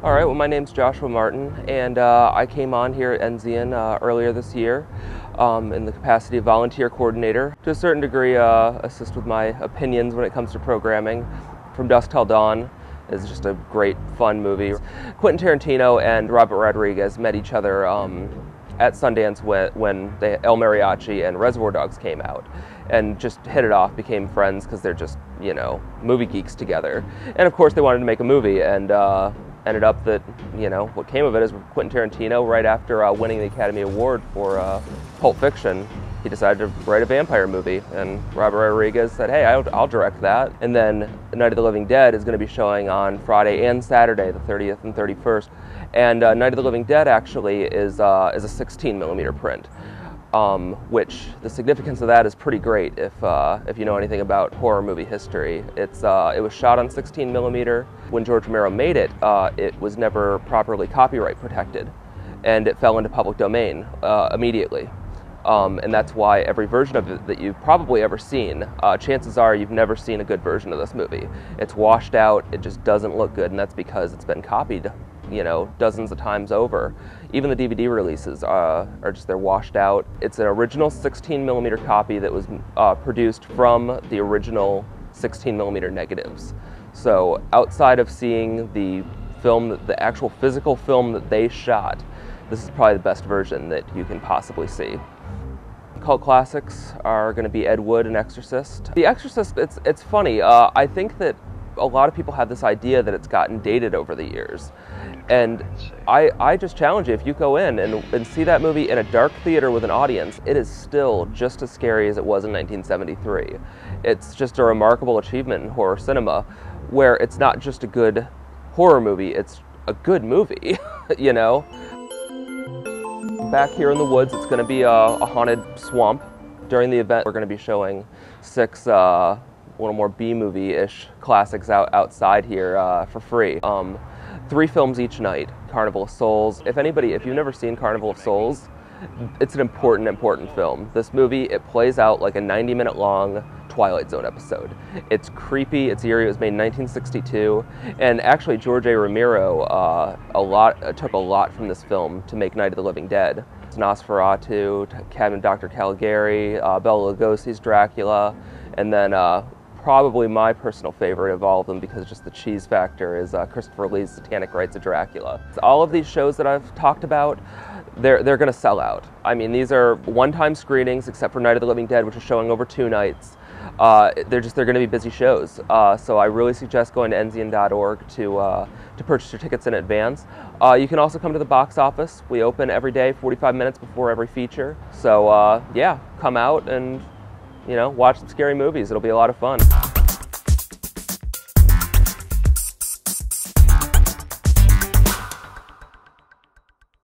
All right, well, my name's Joshua Martin, and I came on here at Enzian earlier this year in the capacity of volunteer coordinator. To a certain degree, assist with my opinions when it comes to programming. From Dusk Till Dawn is just a great, fun movie. Quentin Tarantino and Robert Rodriguez met each other at Sundance when El Mariachi and Reservoir Dogs came out, and just hit it off, became friends because they're just, you know, movie geeks together. And of course they wanted to make a movie, and ended up that, you know, what came of it is Quentin Tarantino, right after winning the Academy Award for Pulp Fiction, he decided to write a vampire movie, and Robert Rodriguez said, hey, I'll direct that. And then Night of the Living Dead is going to be showing on Friday and Saturday, the 30th and 31st. And Night of the Living Dead actually is a 16mm print, which the significance of that is pretty great if you know anything about horror movie history. It was shot on 16mm. When George Romero made it, it was never properly copyright protected, and it fell into public domain immediately. And that's why every version of it that you've probably ever seen, chances are you've never seen a good version of this movie. It's washed out, it just doesn't look good, and that's because it's been copied, you know, dozens of times over. Even the DVD releases they're washed out. It's an original 16mm copy that was produced from the original 16mm negatives. So outside of seeing the film, the actual physical film that they shot, this is probably the best version that you can possibly see. Cult classics are going to be Ed Wood and Exorcist. The Exorcist, it's funny. I think that a lot of people have this idea that it's gotten dated over the years. And I just challenge you, if you go in and see that movie in a dark theater with an audience, it is still just as scary as it was in 1973. It's just a remarkable achievement in horror cinema, where it's not just a good horror movie, it's a good movie, you know? Back here in the woods, it's going to be a haunted swamp. During the event, we're going to be showing 6 little more B-movie-ish classics outside here for free. 3 films each night. Carnival of Souls. If you've never seen Carnival of Souls, it's an important film. This movie, it plays out like a 90-minute long Twilight Zone episode. It's creepy, it's eerie. It was made in 1962, and actually George A. Romero took a lot from this film to make Night of the Living Dead. It's Nosferatu, Cabinet Dr. Caligari, Bela Lugosi's Dracula, and then probably my personal favorite of all of them, because just the cheese factor, is Christopher Lee's Satanic Rites of Dracula. All of these shows that I've talked about, they're going to sell out. I mean, these are one-time screenings, except for Night of the Living Dead, which is showing over 2 nights. They're going to be busy shows. So I really suggest going to enzian.org to purchase your tickets in advance. You can also come to the box office. We open every day, 45 minutes before every feature. So yeah, come out and, you know, watch some scary movies. It'll be a lot of fun.